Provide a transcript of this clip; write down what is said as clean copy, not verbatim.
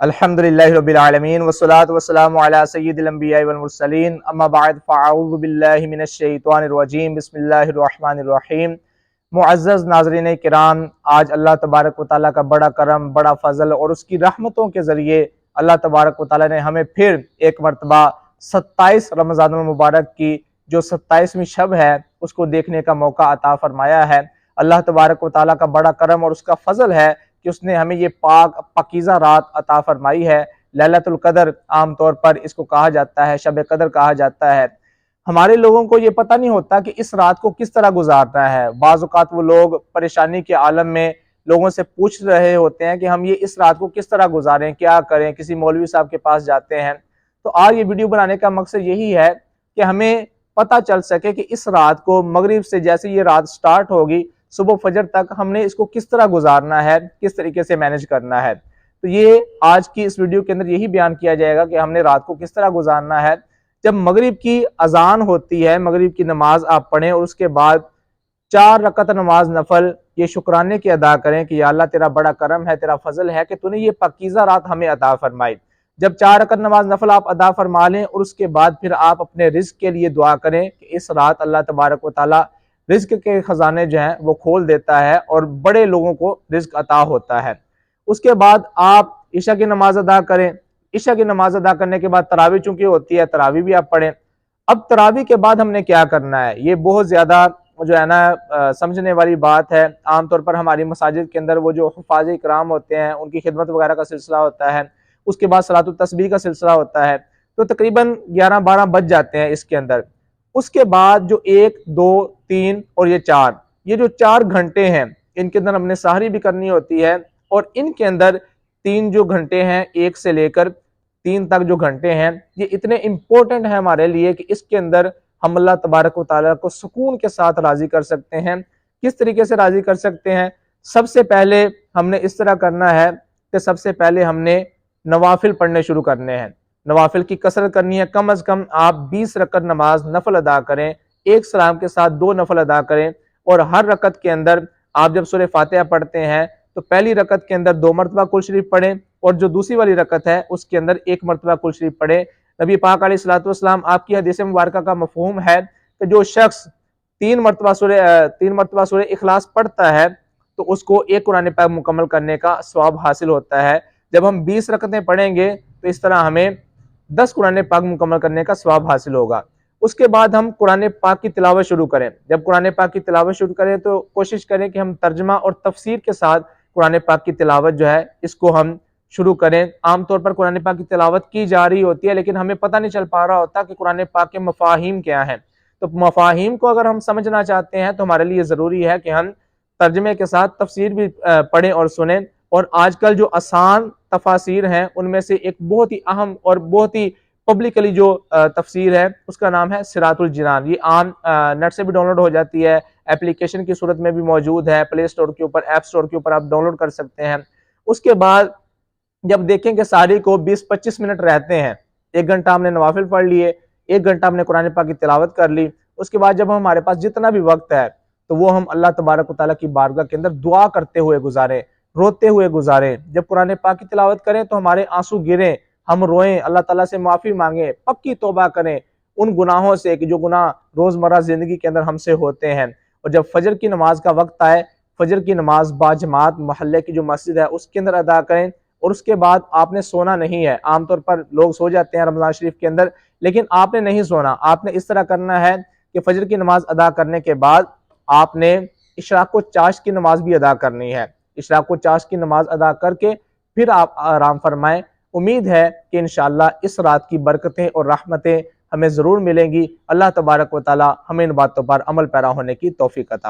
الحمدللہ رب العالمین والصلاة والسلام علی سید الانبیاء والمرسلین اما بعد فاعوذ باللہ من الشیطان الرجیم بسم اللہ الرحمن الرحیم۔ معزز ناظرین کرام، آج اللہ تبارک و تعالیٰ کا بڑا کرم، بڑا فضل اور اس کی رحمتوں کے ذریعے اللہ تبارک و تعالیٰ نے ہمیں پھر ایک مرتبہ 27 رمضان المبارک کی جو 27ویں شب ہے اس کو دیکھنے کا موقع عطا فرمایا ہے۔ اللہ تبارک و تعالیٰ کا بڑا کرم اور اس کا فضل ہے کہ اس نے ہمیں یہ پاکیزہ رات عطا فرمائی ہے۔ لیلۃ القدر عام طور پر اس کو کہا جاتا ہے، شب قدر کہا جاتا ہے۔ ہمارے لوگوں کو یہ پتہ نہیں ہوتا کہ اس رات کو کس طرح گزارنا ہے۔ بعض اوقات وہ لوگ پریشانی کے عالم میں لوگوں سے پوچھ رہے ہوتے ہیں کہ ہم یہ اس رات کو کس طرح گزاریں، کیا کریں، کسی مولوی صاحب کے پاس جاتے ہیں۔ تو آج یہ ویڈیو بنانے کا مقصد یہی ہے کہ ہمیں پتہ چل سکے کہ اس رات کو مغرب سے جیسے یہ رات سٹارٹ ہوگی صبح فجر تک ہم نے اس کو کس طرح گزارنا ہے، کس طریقے سے مینج کرنا ہے۔ تو یہ آج کی اس ویڈیو کے اندر یہی بیان کیا جائے گا کہ ہم نے رات کو کس طرح گزارنا ہے۔ جب مغرب کی اذان ہوتی ہے، مغرب کی نماز آپ پڑھیں اور اس کے بعد 4 رکعت نماز نفل یہ شکرانے کی ادا کریں کہ یا اللہ تیرا بڑا کرم ہے، تیرا فضل ہے کہ تو نے یہ پاکیزہ رات ہمیں عطا فرمائی۔ جب 4 رکعت نماز نفل آپ ادا فرما لیں اور اس کے بعد پھر آپ اپنے رزق کے لیے دعا کریں کہ اس رات اللہ تبارک و تعالی رزق کے خزانے جو ہیں وہ کھول دیتا ہے اور بڑے لوگوں کو رزق عطا ہوتا ہے۔ اس کے بعد آپ عشاء کی نماز ادا کریں۔ عشاء کی نماز ادا کرنے کے بعد تراویح چونکہ ہوتی ہے، تراویح بھی آپ پڑھیں۔ اب تراویح کے بعد ہم نے کیا کرنا ہے، یہ بہت زیادہ جو ہے نا سمجھنے والی بات ہے۔ عام طور پر ہماری مساجد کے اندر وہ جو حفاظ اکرام ہوتے ہیں ان کی خدمت وغیرہ کا سلسلہ ہوتا ہے، اس کے بعد صلاۃ التسبیح کا سلسلہ ہوتا ہے، تو تقریباً 11-12 بج جاتے ہیں اس کے اندر۔ اس کے بعد جو 1، 2، 3 اور یہ 4، یہ جو 4 گھنٹے ہیں ان کے اندر ہم نے سحری بھی کرنی ہوتی ہے، اور ان کے اندر 3 جو گھنٹے ہیں 1 سے لے کر 3 تک جو گھنٹے ہیں یہ اتنے امپورٹنٹ ہیں ہمارے لیے کہ اس کے اندر ہم اللہ تبارک و تعالیٰ کو سکون کے ساتھ راضی کر سکتے ہیں۔ کس طریقے سے راضی کر سکتے ہیں؟ سب سے پہلے ہم نے اس طرح کرنا ہے کہ سب سے پہلے ہم نے نوافل پڑھنے شروع کرنے ہیں۔ نوافل کی کثرت کرنی ہے، کم از کم آپ 20 رکعت نماز نفل ادا کریں، ایک سلام کے ساتھ 2 نفل ادا کریں، اور ہر رکعت کے اندر آپ جب سورہ فاتحہ پڑھتے ہیں تو پہلی رکعت کے اندر 2 مرتبہ کل شریف پڑھیں، اور جو دوسری والی رکعت ہے اس کے اندر 1 مرتبہ کل شریف پڑھیں۔ نبی پاک علیہ الصلوۃ والسلام آپ کی حدیث مبارکہ کا مفہوم ہے کہ جو شخص 3 مرتبہ سورہ اخلاص پڑھتا ہے تو اس کو 1 قرآن پاک مکمل کرنے کا ثواب حاصل ہوتا ہے۔ جب ہم 20 رکعتیں پڑھیں گے تو اس طرح ہمیں 10 قرآن پاک مکمل کرنے کا ثواب حاصل ہوگا۔ اس کے بعد ہم قرآن پاک کی تلاوت شروع کریں۔ جب قرآن پاک کی تلاوت شروع کریں تو کوشش کریں کہ ہم ترجمہ اور تفسیر کے ساتھ قرآن پاک کی تلاوت جو ہے اس کو ہم شروع کریں۔ عام طور پر قرآن پاک کی تلاوت کی جا رہی ہوتی ہے لیکن ہمیں پتہ نہیں چل پا رہا ہوتا کہ قرآن پاک کے مفاہیم کیا ہیں۔ تو مفاہیم کو اگر ہم سمجھنا چاہتے ہیں تو ہمارے لیے ضروری ہے کہ ہم ترجمے کے ساتھ تفسیر بھی پڑھیں اور سنیں۔ اور آج کل جو آسان تفاسیر ہیں ان میں سے ایک بہت ہی اہم اور بہت ہی پبلکلی جو تفسیر ہے اس کا نام ہے صراط الجنان۔ یہ عام نیٹ سے بھی ڈاؤن لوڈ ہو جاتی ہے، اپلیکیشن کی صورت میں بھی موجود ہے، پلے اسٹور کے اوپر، ایپ اسٹور کے اوپر آپ ڈاؤن لوڈ کر سکتے ہیں۔ اس کے بعد جب دیکھیں کہ ساری کو 20-25 منٹ رہتے ہیں، 1 گھنٹہ ہم نے نوافل پڑھ لیے، 1 گھنٹہ ہم نے قرآن پاک کی تلاوت کر لی، اس کے بعد جب ہمارے پاس جتنا بھی وقت ہے تو وہ ہم اللہ تبارک و تعالیٰ کی بارگاہ کے اندر دعا کرتے ہوئے گزاریں، روتے ہوئے گزاریں۔ جب قرآن پاک کی تلاوت کریں تو ہمارے آنسو گریں، ہم روئیں، اللہ تعالیٰ سے معافی مانگیں، پکی توبہ کریں ان گناہوں سے کہ جو گناہ روزمرہ زندگی کے اندر ہم سے ہوتے ہیں۔ اور جب فجر کی نماز کا وقت آئے، فجر کی نماز باجماعت محلے کی جو مسجد ہے اس کے اندر ادا کریں، اور اس کے بعد آپ نے سونا نہیں ہے۔ عام طور پر لوگ سو جاتے ہیں رمضان شریف کے اندر، لیکن آپ نے نہیں سونا۔ آپ نے اس طرح کرنا ہے کہ فجر کی نماز ادا کرنے کے بعد آپ نے اشراق و چاشت کی نماز بھی ادا کرنی ہے۔ اشراق و چاشت کی نماز ادا کر کے پھر آپ آرام فرمائیں۔ امید ہے کہ انشاءاللہ اس رات کی برکتیں اور رحمتیں ہمیں ضرور ملیں گی۔ اللہ تبارک و تعالی ہمیں ان باتوں پر عمل پیرا ہونے کی توفیق عطا فرمائے۔